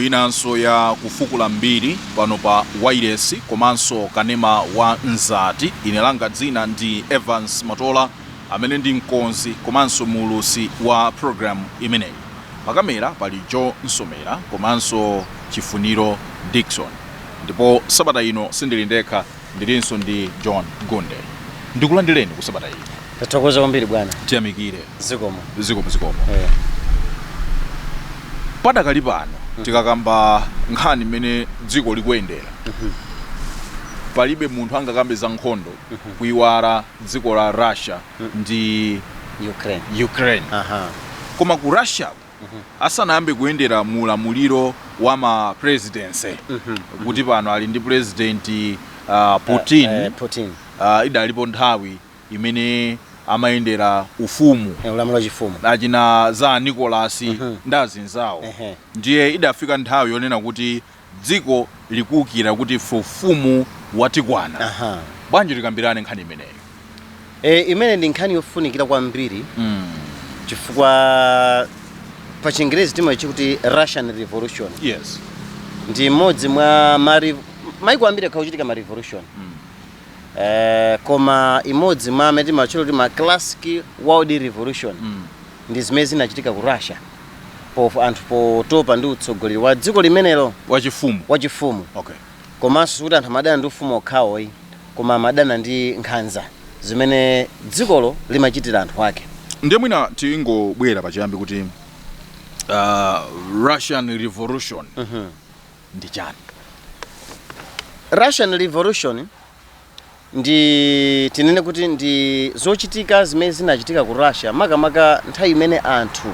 inanso ya Kufukula Mbiri pano pa wireless komanso kanema wa Mzati. Ine langa dzina ndi Evans Matola amene ndi mkonzi komanso mulusi wa program imeneyi. Pakamera pali Joe Nsomera komanso Chifuniro Dickson. Ndipo sabata ino sindili ndekha, ndilinso ndi John Gunde. Ndikulandireni ku sabata ino. Tathokoza kwambiri bwana. Tiyamikire. Zikomo. Padakali pano tikakamba nkhani imene dziko likuyendera. Palibe munthu angakambe za nkhondo kuiwala dziko la Russia ndi Ukraine. Koma ku Russia asanayambe kuyendera mulamuliro wa ma presidency kuti pano ali ndi president Putin. Idalipo nthawi imene amayendera ufumu ulamuliro chifumu achina za Nicholas ndazinzawo. Ndiye idafika nthawi yonena kuti dziko likukira kuti ufumu watikwana. Bwanji tikambirane nkhani imeneyo. Imene ndi nkhani yofunikira kwambiri chifukwa pa Chingerezi timayichi kuti Russian Revolution. Yes. Ndi imodzi mwa maiko ambiri akauchitika ma revolution. Koma imodzi mwa amene timachula kuti ma classic world revolution ndi zimene zinachitika ku Russia anthu potopa ndi utsogoleri wa dziko limenelo wachifumu. Okay. Komanso kuti anthu amadana ndi ufumu okhawo koma amadana ndi nkhanza zimene dzikolo limachitira anthu ake. Ndiye mwina tingobwera pachiyambi kuti Russian Revolution ndi chani? Russian Revolution ndi tinene kuti ndi zochitika zimene zinachitika ku Russia makamaka nthawi imene anthu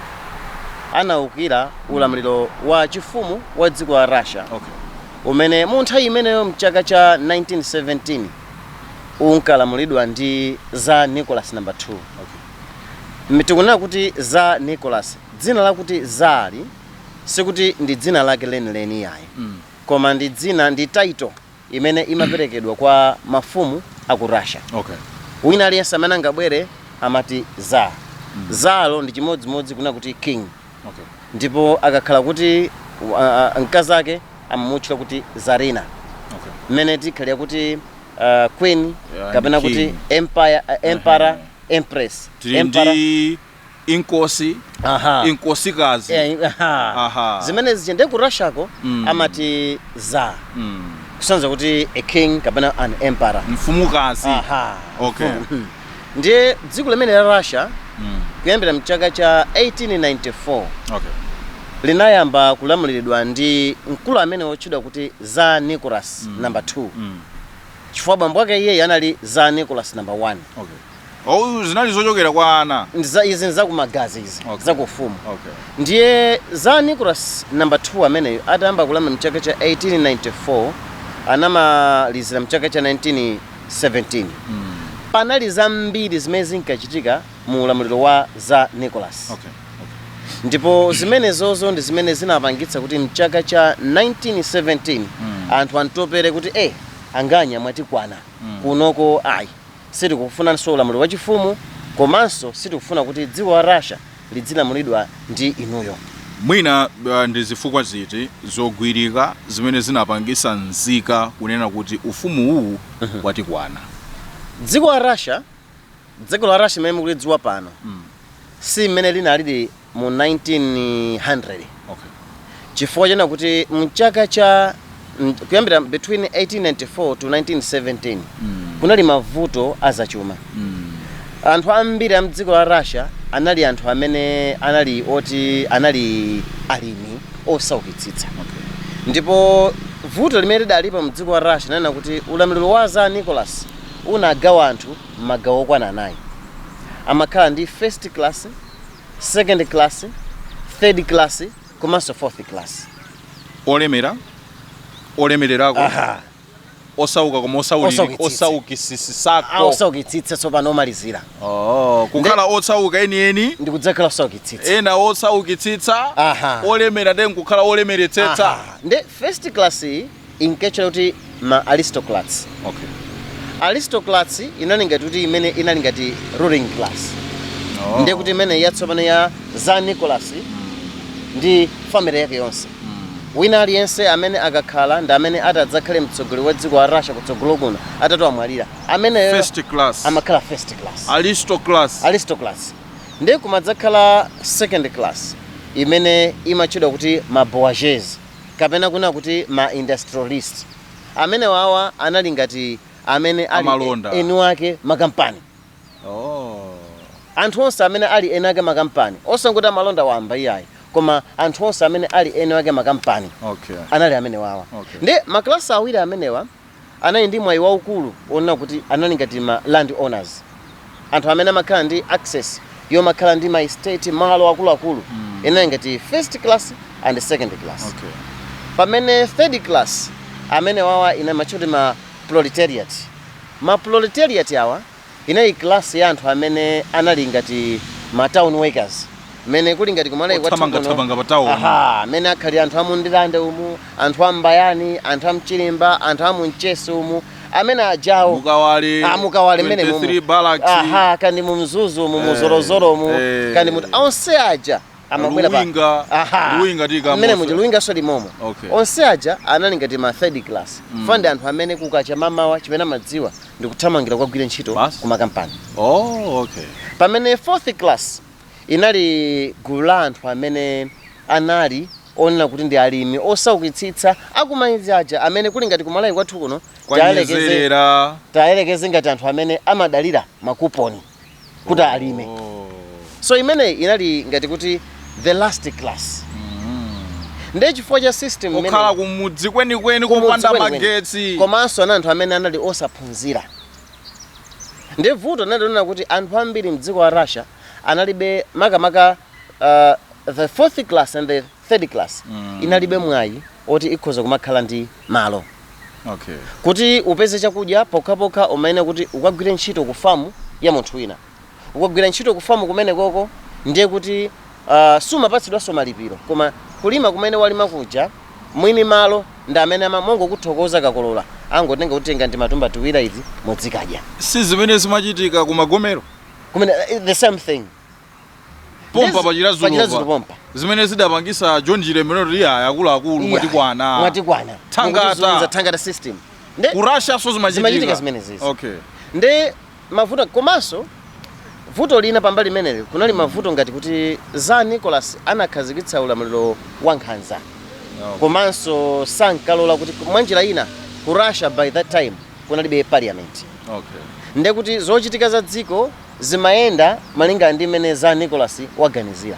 anaukira ulamuliro wa chifumu wa dziko la Russia. Okay. Umene mu nthawi imeneyo mchaka cha 1917 unkalamulidwa ndi Tsar Nicholas number 2. Okay. Tikunena kuti Tsar Nicholas dzina lakuti Tsari sikuti ndi dzina lake lenileni yayi. Koma ndi dzina ndi title imene imaperekedwa kwa mafumu aku Russia. Okay. Wina aliyense amene angabwere amati Tsar. Tsaro ndi chimodzimodzi kuna kuti king. Okay. Ndipo akakhala kuti mkazi ake amamutchula kuti Tsarina. Okay. Mmene tikhalira kuti queen kapena kuti emperor empress. Ndi inkosi inkosikazi. Zimene zichende ku Russia ko amati Tsar. Kusanza kuti a king kapena an emperor. Mfumukazi. Okay. Ndiye dziko limene la Russia kuyambira mchaka cha 1894 linayamba kulamuliridwa ndi mkulu amene wotchedwa kuti Tsar Nicholas number 2. Chifukwa bambo wake iye anali Tsar Nicholas number 1. Okay. Zinali zochokera kwa ana. Izi zakumagazi izi zakufumu. Okay. Ndiye Tsar Nicholas number 2 amene atayamba kulamula mchaka cha 1894 anamalizira mchaka cha 1917. Panali zambiri zimene zinkachitika mu ulamuliro wa Tsar Nicholas. Okay. Ndipo zimene zozo ndi zimene zinapangitsa kuti mchaka cha 1917 anthu antopere kuti anganya mwatikwana kunoko sitikufuna ulamuliro wa chifumu komanso sitikufuna kuti dziko la Russia lidzilamulidwa ndi inuyo. Mwina ndi zifukwa ziti zogwirika zimene zinapangisa nzika kunena kuti ufumu uwu watikwana? Dziko la Russia mmene mukulidziwa pano si mmene linalili mu 1900. Okay. Chifukwa chena kuti mchaka cha kuyambira between 1894 to 1917 kunali mavuto azachuma. Anthu ambiri amdziko la Russia anali anthu amene anali alimi osaukitsitsa. Ndipo vuto limene lidalipo mdziko la Russia nana kuti ulamuliro wa Tsar Nicholas unagawa anthu magawo okwana 9. Amakhala ndi first class, second class, third class, komanso fourth class. Olemererako. Osauka koma osaukitsitsako. Osaukitsitsa tsopano omalizira. Kukhala osauka eni ndi kudzakhala osaukitsitsa. Ena osaukitsitsa olemera ndi kukhala olemeretsetsa. Nde first class inkechera kuti ma aristocrats. Okay. Aristocrats inalingati kuti imene inalingati ruling class. Ndiye kuti imene yatsopano ya Tsar Nicholas ndi family yake yonse. wina aliyense amene akakhala ndi amene atadzakhale mtsogoleri wa dziko la Russia kutsogolo kuno atatu amwalira amene first class amakhala first class aristoclass ndi kumadzakhala second class imene imatchedwa kuti ma bourgeois kapena kuna kuti ma industrialist amene wawa anali ngati amene ali eni wake makampani. Anthu onse amene ali eni wake makampani osangoti amalonda wamba iyayi koma anthu onse amene ali eni wake makampani anali amene wawa. Ndi maklasi awiri amenewa anali ndi mwayi waukulu onena kuti anali ngati ma land owners, anthu amene amakhala ndi access yomakhala ndi ma estate malo akuluakulu inali ngati first class and second class. Pamene third class amene wawa ina machoti ma proletariat. Ma proletariat awa inali class ya anthu amene anali ngati ma town workers mene kuli ngati kumalayi kwathu mene akhali anthu amundilande umu, anthu ambayani, anthu amchilimba, anthu amunchesi umu amene ajawo mukawale mene mumu kandi mumzuzu mumuzorozoro mu kandi muti onse aja amabwera pa mene muti luinga soli momo onse aja anali ngati ma third class fande anthu amene kukacha mamawa chimene amadziwa ndi kuthamangira kugwira ntchito ku makampani. Pamene fourth class inali gulu la anthu amene anali onena kuti ndi alimi osaukitsitsa akumayizi aja amene kuli ngati kumalayi kwathu kuno tayelekeze ngati anthu amene amadalira makuponi kuti alime. So imene inali ngati kuti the last class. Ndi chifukwa cha system imene okhala kumudzi kwenikweni kupanda magetsi komanso ana anthu amene anali osaphunzira. Ndi vuto nalionera kuti anthu ambiri mdziko la Russia analibe makamaka the fourth class and the third class inalibe mwayi oti ikhoza kumakhala ndi malo. Kuti upeze chakudya pokhapokha umayenera kuti ukagwire ntchito ku famu ya munthu wina. Ukagwira ntchito ku famu kumene koko ndiye kuti sumapatsidwanso malipiro koma kulima kumene walima kuja mwini malo ndi amene amamongo kuthokoza kakolola angotenga kutenga ndi matumba tuwira izi modzikadya. Si zimene zimachitika ku magomero kumene the same thing pompa pachirazulo pompa zimene zidapangisa John Jilemero ya akuluakulu mwatikwana thangata system ku Russia so zimachitika zimene zizi. Ndi mavuto komanso vuto lina pambali meneli kunali mavuto ngati kuti za Nicholas anakhazikitsa ulamuliro wa nkhanza komanso sankalola kuti mwanjira ina ku Russia by that time kunalibe parliament. Ndi kuti zochitika za dziko zimayenda malinga ndi mene za Nicholas waganizira.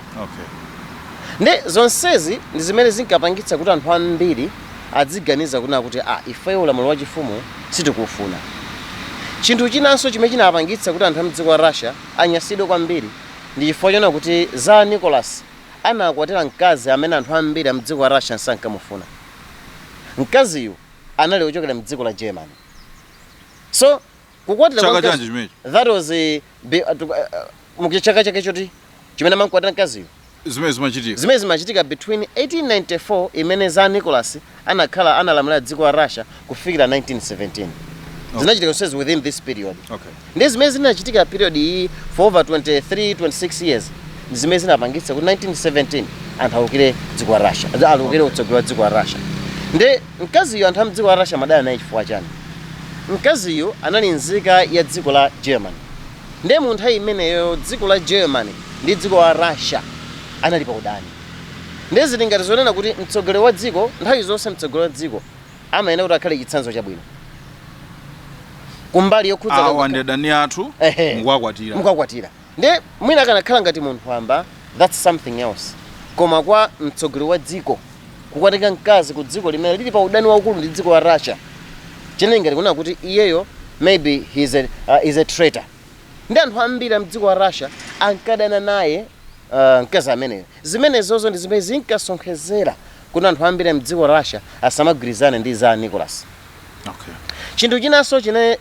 Ndi zonsezi ndi zimene zinkapangitsa kuti anthu ambiri adziganiza kuna kuti ife ulamuliro wa chifumu sitikufuna. Chinthu chinanso chimene chinapangitsa kuti anthu amdziko la Russia anyasidwe kwambiri ndi chifukwa chona kuti za Nicholas anakwatira mkazi amene anthu ambiri amdziko la Russia sankamufuna. Mkaziyu anali ochokera mdziko la Germany. So kukwatira that was mukichaka chake choti chimene amankwatira mkaziyu zimene zimachitika between 1894 imene za Nicholas anakhala analamulira dziko la Russia kufikira 1917. Zinachitika zonsezi within this period. Ndi zimene zinachitika period iyi for over 26 years zimene zinapangitsa kuti 1917 anthu awukire dziko la Russia alukire utsogolo wa dziko la Russia. Ndi mkaziyo anthu amdziko la Russia madana naye chifukwa chani? Mkaziyo anali nzika ya dziko la Germany. Ndi mu nthawi imeneyo dziko la Germany ndi dziko la Russia anali pa udani. Ndi zilingati zonena kuti mtsogoleri wa dziko nthawi zonse mtsogoleri wa dziko amayenera kuti akhale chitsanzo chabwino. Kumbali yokhudza awandedani athu mukwakwatira. Ndi mwina akanakhala ngati munthu wamba that's something else. Koma kwa mtsogoleri wa dziko kukwatika mkazi ku dziko limene lili pa udani waukulu ndi dziko la Russia chenenge ngati kuna kuti iyeyo maybe is a traitor. Ndi anthu ambiri mdziko la Russia ankadana naye mkazi ameneyo. Zimene zozo ndi zimene zinkasonkhezera kuti anthu ambiri mdziko la Russia asamagwirizane ndi za Nicholas. Chinthu chinanso chine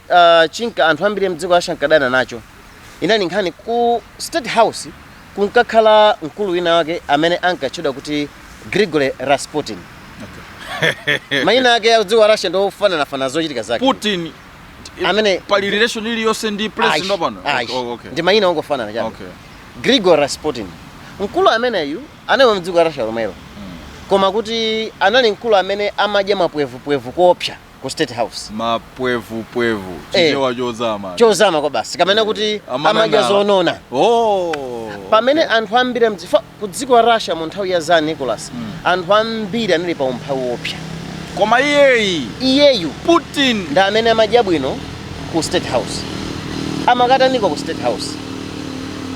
chinka anthu ambiri mdziko la Russia ankadana nacho inali nkhani ku State House kunkakhala mkulu wina wake amene ankatchedwa kuti Grigory Rasputin. Mayina ake ya dziko la Russia ndo fanana zochitika zake. Putin amene pali relation iliyonse ndi president opano. Ndi mayina ongofanana chabe. Grigory Rasputin. Mkulu ameneyu anawe mdziko la Russia lomero. koma kuti anali mkulu amene amadya mapwevu kuopsa ku State House. Mapwevu chichewa chozama kwa basi kamene kuti amadya zonona. Pamene anthu ambiri ku dziko la Russia mu nthawi ya Tsar Nicholas anthu ambiri anali pa umphawi woopsa. Koma iyeyu Putin ndi amene amadya bwino ku State House, amakatanikwa ku State House.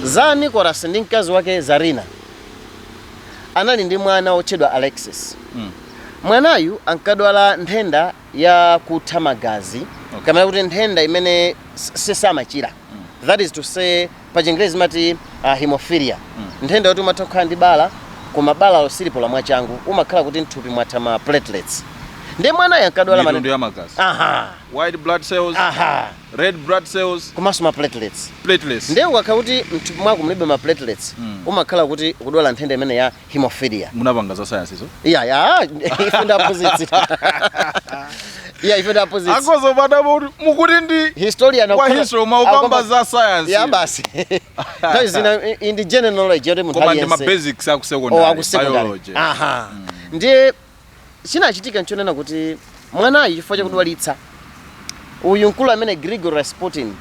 Tsar Nicholas ndi mkazi wake Zarina anali ndi mwana otchedwa Alexis. Mwanayu ankadwala nthenda ya kutha magazi, kamene kuti nthenda imene sisamachira. That is to say, pa Chingerezi mati hemophilia. Nthenda yoti umatha kukhala ndi bala, koma bala losilipo la mwachangu umakhala kuti mthupi mwatha ma platelets. Ndi mwanayu ankadwala matenda ya magazi. White blood cells. Red blood cells. Komanso ma platelets. Ndi ukakhala kuti mthupi mwako mulibe ma platelets, umakhala kuti ukudwala nthenda imene ya hemophilia. Munapanga za science izo? Ife ndaphunzitsa. Ife ndaphunzitsa. Akozo bada mukuti ndi historian kwa history maukamba za science. Basi. That is in the general knowledge yote munthu aliyense. Koma ndi ma basics aku secondary biology. Ndiye chinachitika nchonena kuti mwanayu chifukwa chakudwalitsa uyu mkulu amene Grigor Rasputin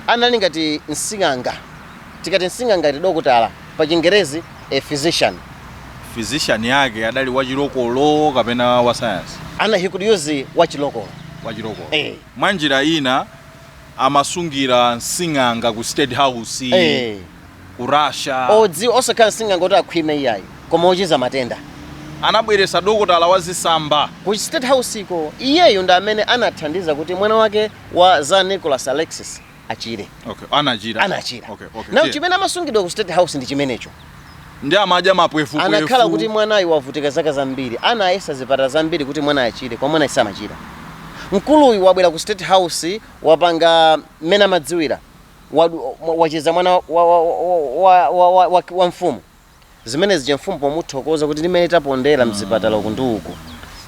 anali ngati msing'anga. Tikati msing'anga ndi dokotala pa Chingerezi a physician yake adali wachilokolo kapena wa science. He could use wachilokolo. Mwanjira ina amasungira msing'anga ku State House ku Russia. Osakhala msing'anga kuti akhwime iyayi koma ochiza matenda. Anabweresa dokotala wazisamba ku State House iko. Iyeyo ndi amene anathandiza kuti mwana wake wa Tsar Nicholas Alexis achire. Anachira. Na chimene amasungidwa ku State House ndi chimenecho. Ndi amadya mapwefu. Anakhala kuti mwanayu wavutika zaka zambiri, anayesa zipatala zambiri kuti mwana achire, kwa mwana samachira. Mkuluyu wabwera ku State House wapanga mena madziwira. Wacheza mwana wa mfumu. Zimene zije mfumu pomuthokoza kuti ndimene tapondera mzipatala uku ndi uku.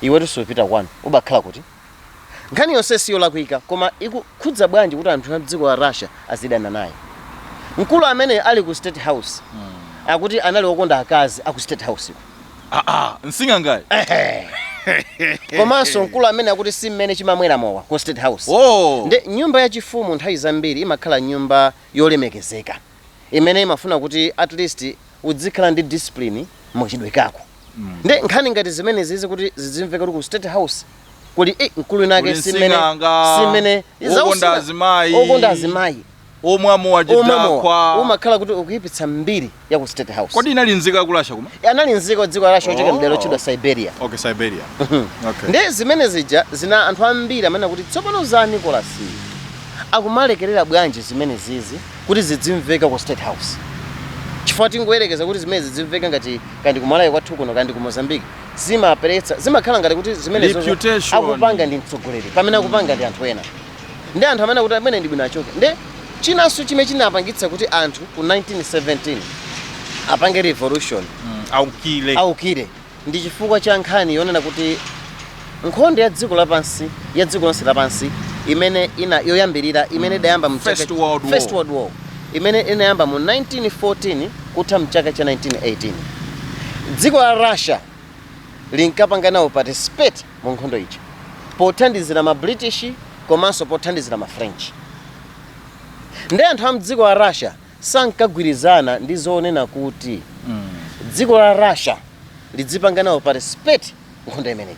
Iwetu supita kwanu, ubakhala kuti. Nkhani yonse siyo lakwika, koma ikukhudza bwanji kuti anthu a dziko la Russia azidana naye. Mkulu amene ali ku State House akuti anali wokonda akazi aku State House. Msing'angayi. Komanso mkulu amene akuti si mmene chimamwera mowa ku State House. Ndi nyumba ya chifumu nthawi zambiri imakhala nyumba yolemekezeka, imene imafuna kuti at least udzikhala ndi discipline mochidwe kako. Ndi nkhani ngati zimene zizi kuti zizimveka ku State House kuli mkulu nake simene okonda azimayi omwamu wachidakwa umakhala kuti ukuyipitsa mbiri ya ku State House. Kodi inalinzika ku Russia kuma? Analinzika dziko la Russia ocheka mdelo chidwa Siberia. Siberia. Ndi zimene zina anthu ambiri amene kuti tsopano Tsar Nicholas akumalekerera bwanji zimene zizi kuti zidzimveka ku State House. Chifukwa tingoyerekeza kuti zimene zidzimveka ngati kandi kumalayo kwathu kuno kandi ku Mozambique zimakhala ngati kuti zimene akupanga ndi mtsogoleri pamene akupanga ndi anthu ena. Ndi anthu amene kuti amene ndi bwino achoke. Ndi chinanso chimene chinapangitsa kuti anthu ku 1917 apange revolution aukire ndi chifukwa cha nkhani yonena kuti nkhondo ya dziko lapansi ya dziko lonse lapansi imene yoyambirira imene idayamba mu First World War imene inayamba mu 1914 kutha mchaka cha 1918. Dziko la Russia linkapanga nawo participate mu nkhondo ichi pothandizira ma British komanso pothandizira ma French. Ndi anthu a mdziko la Russia sankagwirizana ndi zonena kuti dziko la Russia lidzipanga nawo participate nkhondo imeneyi.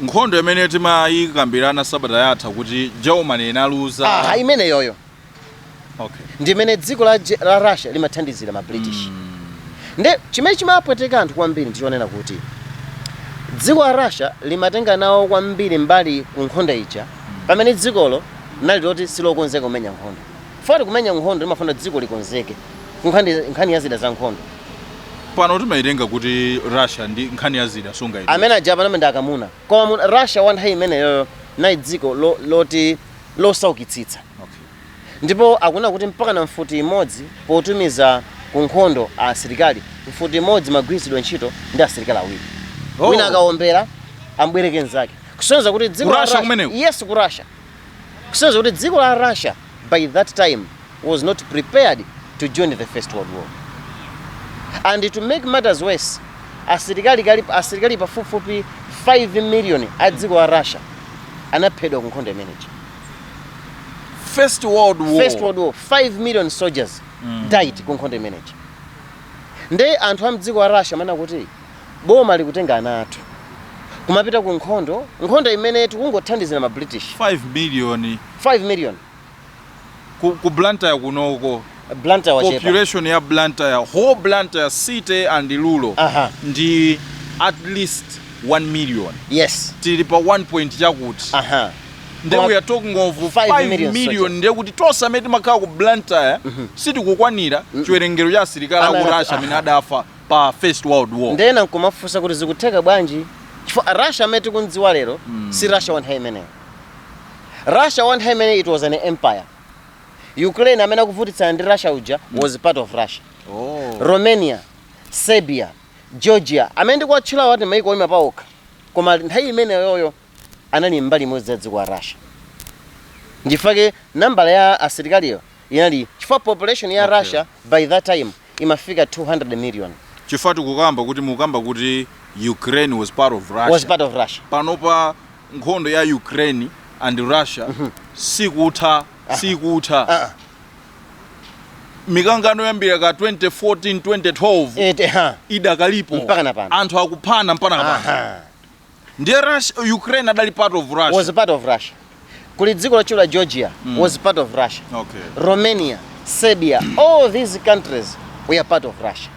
Nkhondo imene timayikambirana sabata yatha kuti Germany inaluza. Imene yoyo. Ndi imene dziko la Russia limathandizira ma British. Ndi chimene chimapweteka anthu kwambiri ndichonena kuti dziko la Russia limatenga nawo kwambiri mbali ku nkhondo ija pamene dzikolo nali loti silokonzeka kumenya nkhondo. Fati kumenya nkhondo limafuna dziko likonzeke nkhani ya zida za nkhondo. Pano timaitenga kuti Russia ndi nkhani ya zida sunga ine. Amene ajapa namenda akamuna. Koma Russia one hai imene yoyo nayi dziko loti losaukitsitsa. Ndipo akuna kuti mpaka na mfuti imodzi potumiza ku nkhondo asilikali mfuti imodzi magwiritsidwe ntchito ndi asilikali awiri. Wina akaombera ambwereke nzake. Kusonyeza kuti dziko la Russia. Yes, ku Russia. Kusonyeza kuti dziko la Russia by that time was not prepared to join the First World War. And to make matters worse, asilikali pafupifupi 5 million a dziko la Russia anaphedwa ku nkhondo imeneyi. First World War 5 million soldiers died ku nkhondo imeneyi. Nde anthu a mdziko la Russia mana kuti boma likutenga ana athu kumapita ku nkhondo imene tikungothandizira ma British. 5 million ku Blantyre kunoko. Blantyre wachepa. Population ya Blantyre, whole Blantyre city and rural ndi at least 1 million. Yes. Tili pa 1 point chakuti. Then we are talking of 5 million. Ndiye kuti tosa amene makhala ku Blantyre sitikukwanira chiwerengero cha asilikali aku Russia amene adafa pa First World War. Ndena nkumafunsa kuti zikutheka bwanji chifukwa Russia amene tikudziwa lero si Russia one imeneyo. Russia one imeneyo it was an empire. Ukraine amene akuvutitsa ndi Russia uja was part of Russia. Romania, Serbia, Georgia amene ndikuwatchula wati maiko oyima paokha koma nthawi imeneyo yoyo anali mbali imodzi ya dziko la Russia. Ndifake nambala ya asilikaliyo inali chifukwa population ya Russia by that time imafika 200 million. Chifukwa mukamba kuti Ukraine was part of Russia. Panopa nkhondo ya Ukraine and Russia sikutha. Mikangano yambira ka 2014 2012 idakalipo anthu akuphana mpaka napano. Ndiye Ukraine adali part of Russia. Was part of Russia. Kuli dziko lachula Georgia was part of Russia. Romania, Serbia, all these countries were part of Russia.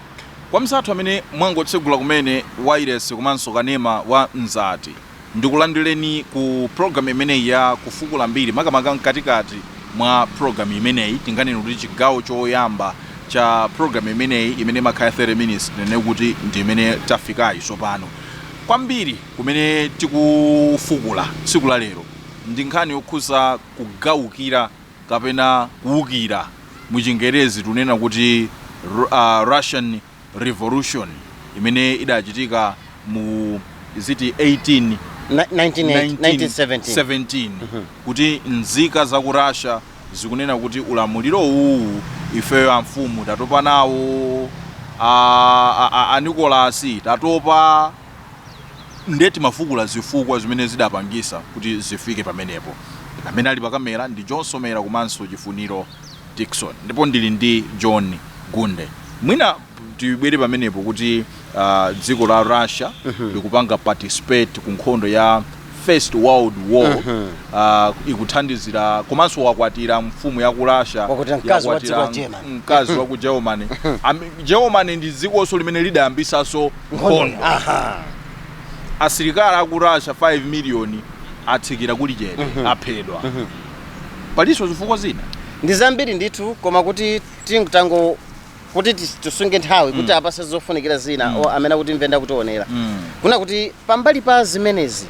Kwa msathu amene mwangotsegula kumene wireless komanso kanema wa Mzati ndikulandireni ku program imeneyi ya Kufukula Mbiri makamaka mkatikati mwa program imeneyi tinganene kuti chigawo choyamba cha program imeneyi imene makhala 30 minutes nene kuti ndi imene tafikayi sopano kwambiri kumene tikufukula tsiku la lero ndi nkhani yokhuza kugawukira kapena kuwukira mu Chingerezi tunena kuti Russian Revolution imene idachitika mu 1917 kuti nzika za ku Russia zikunena kuti ulamuliro uwu ifeyo amfumu tatopa nawo a Nicholas tatopa ndeti mafukula zifukwa zimene zidapangisa kuti zifike pamenepo. Amene ali pa kamera ndi John Somera komanso Chifuniro Dickson ndipo ndili ndi John Gunde. Mwina tibwere pamenepo kuti dziko la Russia likupanga participate ku nkhondo ya First World War ikuthandizira komanso wakwatira mfumu ya ku Russia yakwatira mkazi wa ku Germany. Germany ndi dziko limene lidayambisaso nkhondo. Asilikali aku Russia 5 million atsikira kuli chete aphedwa. Paliso zifukwa zina ndi zambiri ndithu koma kuti tingutango kuti tisunge nthawi kuti apase zofunikira zina o amene kuti mvenda kutionera kuna kuti pambali pa zimenezi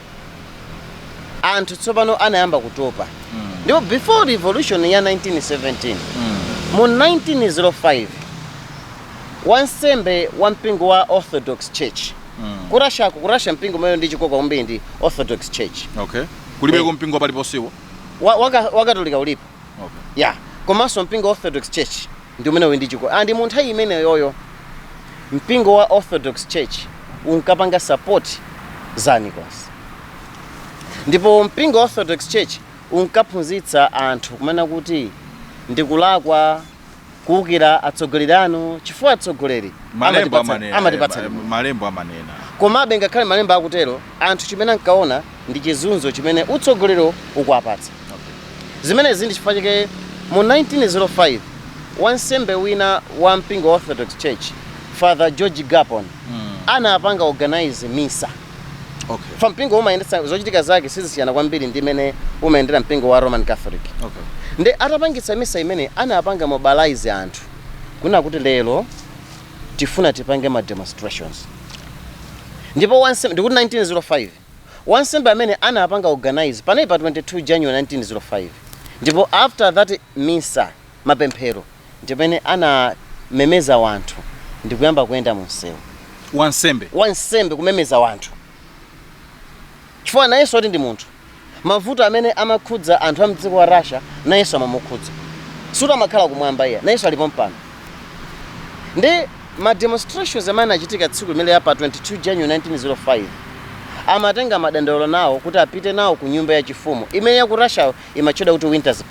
anthu tsopano anayamba kutopa ndipo before revolution ya 1917 mu 1905 wansembe wa mpingo wa Orthodox Church kurasha mpingo mweyo ndi chikoka kwambiri ndi Orthodox Church. Kulibeko mpingo paliposiwo wakatolika ulipo. Komanso mpingo Orthodox Church ndi umene ndi chikoka andi mu nthawi imene yoyo mpingo wa Orthodox Church unkapanga support za Nicholas. Ndipo mpingo Orthodox Church unkaphunzitsa anthu kumana kuti ndikulakwa kuwukira atsogoleri anu chifukwa atsogoleri malembo amanena komabe ngakhale malembo akutero anthu chimene ankaona ndi chizunzo chimene utsogolero ukuapatsa. Zimene ndi chifukwa chake mu 1905 wansembe wina wa mpingo Orthodox Church Father George Gapon anapanga organize misa. Fa mpingo umayendetsa zochitika zake sizisiyana kwambiri ndi imene umayendera mpingo wa Roman Catholic. Nde atapangitsa misa imene anapanga mobilize anthu kuna kuti lero tifuna tipange ma demonstrations. Ndipo wansembe ndikuti 1905 wansembe amene anapanga organize panali pa 22 January 1905 ndipo after that misa mapemphero ndipene anamemeza wanthu ndikuyamba kuyenda mu msewu. Wansembe kumemeza wanthu chifukwa nayeso oti ndi munthu mavuto amene amakhudza anthu a mdziko wa Russia nayeso amamukhudza suti amakhala kumwamba iye nayeso alipo mpano. Ndi ma demonstrations amene achitika tsiku limene ya pa 22 January 1905 amatenga madandaulo nawo kuti apite nawo ku nyumba ya chifumu imene ya ku Russia imatchedwa kuti Winter's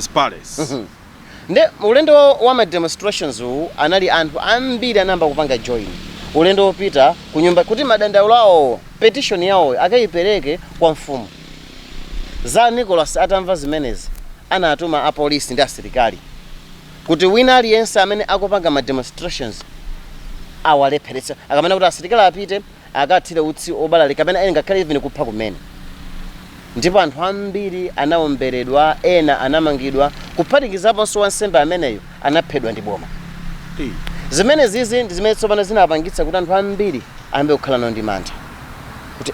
Palace. Nde ulendo wa ma demonstrations anali anthu ambiri anamba kupanga join ulendo wopita ku nyumba kuti madandaulo awo petition yawo akayipereke kwa mfumu. Za Nicholas atamva zimenezi anatuma a police ndi asilikali kuti wina aliyense amene akupanga ma demonstrations awalepheretsa akamena kuti asilikali apite akathira utsi obalalika kapena ene ngakhale even kupha kumene. Ndipo anthu ambiri anaomberedwa, ena anamangidwa, kuphatikizaponso wansembe ameneyo anaphedwa ndi boma. Zimene zizi ndi zimene tsopano zinapangitsa kuti anthu ambiri ambe kukhala nawo ndi mantha kuti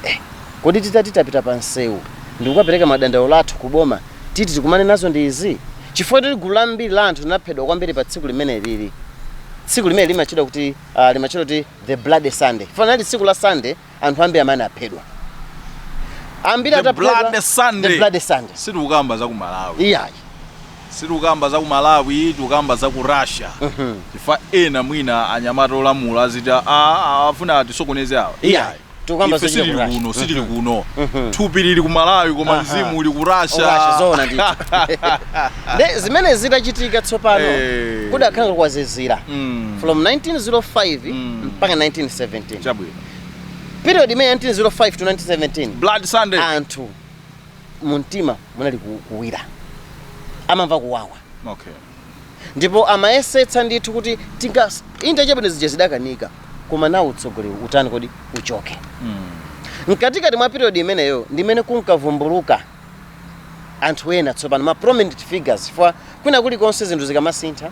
kodi titapita pa nsewu ndikukapereka madandaulo athu ku boma titi tikumane nazo ndi izi chifukwa kuti gulu lambiri la anthu linaphedwa kwambiri pa tsiku limene lili. Tsiku limene limatchedwa kuti the Bloody Sunday. Fanali tsiku la Sunday anthu ambiri amene aphedwa. Ambiri ataphedwa the Bloody Sunday. Sitikukamba za ku Malawi. Iyayi. Sitikukamba za ku Malawi, tikukamba za ku Russia. Chifukwa ena mwina anyamata olamula azita afuna atisokoneze awa. Iyayi. Tukamba za kuno, sitili kuno. Thupi lili ku Malawi koma mzimu uli ku Russia. Zona ndithu. Nde zimene zitachitika tsopano kudakhala kwazizira from 1905 mpaka 1917. Chabwino. Period imene 1905 to 1917 Bloody Sunday anthu muntima munali kuwira amamva kuwawa. Okay. Ndipo amayesetsa ndithu kuti inde chabwino zija zidakanika koma nawo utsogoleri utani kodi uchoke. Mkatikati mwa period imeneyo ndimene kunkavumbuluka anthu ena tsopano ma prominent figures for kwina kuli konse zinthu zikamasintha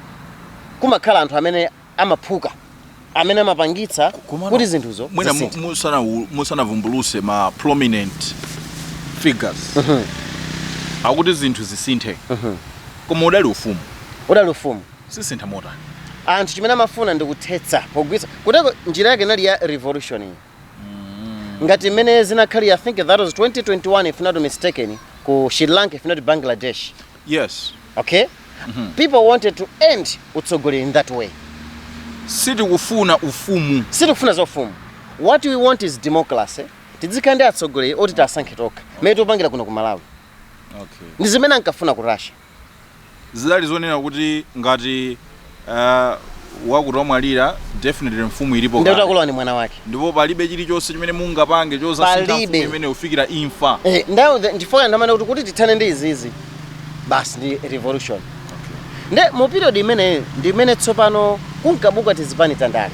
kumakhala anthu amene amaphuka amene amapangitsa kuti zinthuzo mwina musanavumbuluse ma prominent figures akuti zinthu zisinthe koma udali ufumu sisintha motani. Anthu chimene amafuna ndi kuthetsa pogwitsa kuteko njira yake inali ya revolution ngati imene zinakhali I think that was 2021 if not mistaken ku Sri Lanka if not Bangladesh. Yes. Okay. People wanted to end utsogoleri in that way. Sitikufuna ufumu. Sitikufuna za ufumu. What we want is democracy. Tizikande atsogoleri oti tasankhe toka. Mene topangira kuno ku Malawi. Okay. Ndi zimene ankafuna ku Russia. Zidali zonena kuti ngati wakutomwalira definitely mfumu ilipo kale. Ndio takulowa ni mwana wake. Ndipo palibe chilichonse chimene mungapange chosasintha mfumu imene ufikira imfa. Ndawo ndifika ndamana kuti tithane ndi izizi. Basi ndi revolution. Okay. Nde mu period imene ndimene tsopano kunkabuka tizipani tandale.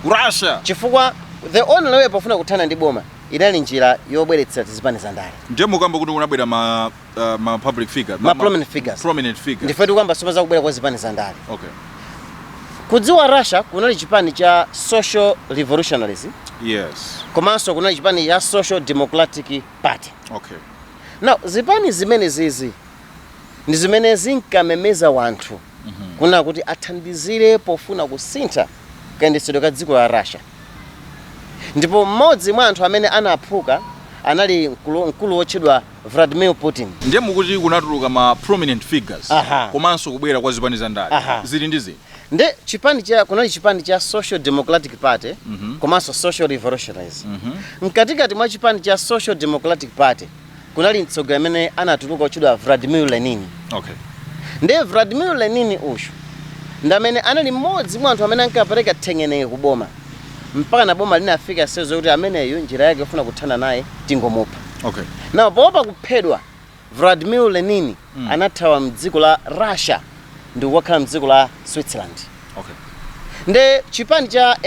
Russia. Chifukwa the only way pofuna kuthana ndi boma inali njira yobweretsa tizipani tandale. Ndiye mukamba kuti kunabwera ma public figures. Ma prominent figures. Ndifetu kwamba somaza kubwera kwa zipani tandale. Okay. Kudziwa Russia kunali chipani cha social revolutionaries. Yes. Komanso kunali chipani cha social democratic party. Okay. Now zipani zimene zizi ndi zimene zinkamemeza wanthu kuna kuti athandizire pofuna kusintha kayendetsedwe ka dziko la Russia. Ndipo mmodzi mwa anthu amene anaphuka anali mkulu wotchedwa Vladimir Putin. Ndiye mukuti kunatuluka ma prominent figures komanso kubwera kwa zipani tandale zili ndizi. Nde kunali chipani cha social democratic party komanso social revolutionaries. Mkatikati mwa chipani cha social democratic party kunali mtsogoleri amene anatuluka otchedwa Vladimir Lenin. Okay. Nde Vladimir Lenin ushu ndamene anali mmodzi mwa anthu amene ankapereka tengene kuboma mpaka na boma linafika sezo kuti ameneyo njira yake ufuna kuthana naye tingomupha. Okay. Na poopa kuphedwa Vladimir Lenin anathawa mdziko la Russia ndi kukhala mdziko la Switzerland. Okay. Nde chipani cha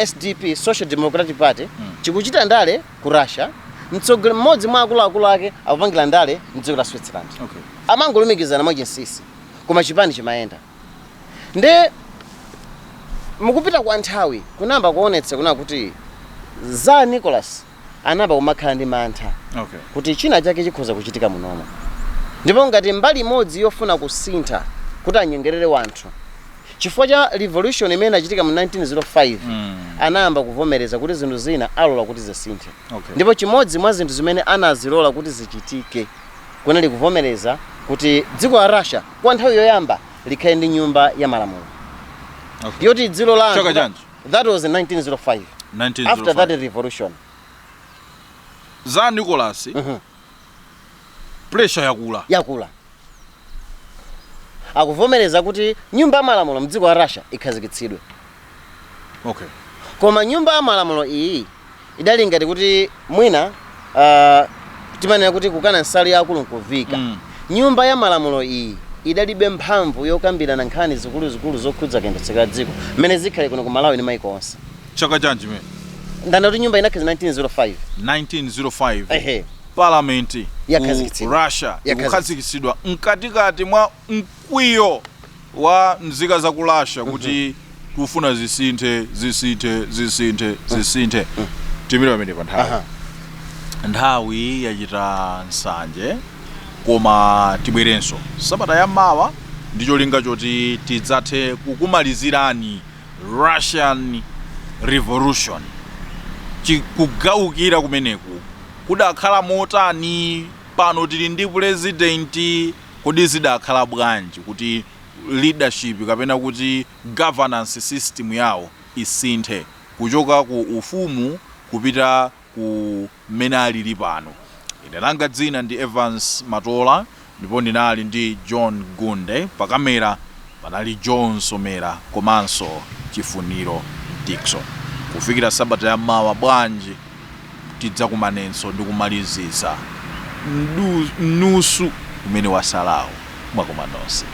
SDP Social Democratic Party chikuchita ndale ku Russia mtsogoleri mmodzi mwa akuluakulu ake akupangira ndale mdziko la Switzerland. Okay. Amangolumikizana mwajinsisi koma chipani chimayenda. Nde mukupita kwa nthawi kunamba kuonetsa kuna kuti za Nicholas anamba kumakhala ndi mantha. Okay. Kuti china chake chikhoza kuchitika munomo. Ndipo ngati mbali imodzi yofuna kusintha kuti anyengerere wanthu chifukwa cha revolution imene achitika mu 1905 anayamba kuvomereza kuti zinthu zina alola kuti zisinthe. Okay. Ndipo chimodzi mwa zinthu zimene anazilola kuti zichitike kunali kuvomereza kuti dziko la Russia kwa nthawi yoyamba likhale ndi nyumba ya malamulo. Okay. Yoti dzilo la Chaka chanji? That was in 1905. 1905. After that revolution. Za Nicholas. Pressure yakula. Akuvomereza kuti nyumba ya malamulo mdziko la Russia ikhazikitsidwe. Okay. Koma nyumba ya malamulo iyi idali ngati kuti mwina timanena kuti kukana nsalu yakulu nkuvika. Nyumba ya malamulo iyi idalibe mphamvu yokambirana nkhani zikulu zokhudza kuyendetsedwa dziko mmene zikhale kuno ku Malawi ndi maiko onse. Chaka chanji me? Ndana kuti nyumba inakhazikitsidwa 1905. 1905. Ehe. Parliament yakhazikitsidwa. Russia ikukhazikitsidwa mkatikati mwa mkwiyo wa nzika za ku Russia kuti kufuna zisinthe. Timiro pamene pa nthawi. Nthawi yachita nsanje koma tibwerenso sabata yamawa ndicho linga choti tidzathe kukumalizirani Russian Revolution. Kugaukira kumeneku kudakhala motani, pano tili ndi president, kodi zidakhala bwanji kuti leadership kapena kuti governance system yawo isinthe kuchoka ku ufumu kupita ku mmene alili pano. Ine langa dzina ndi Evans Matola ndipo ndinali ndi John Gunde, pa kamera panali John Somera komanso Chifuniro Dixon. Kufikira sabata ya mawa bwanji tidzakumanenso ndi kumaliziza nusu umene wasalawo mwakomanonse.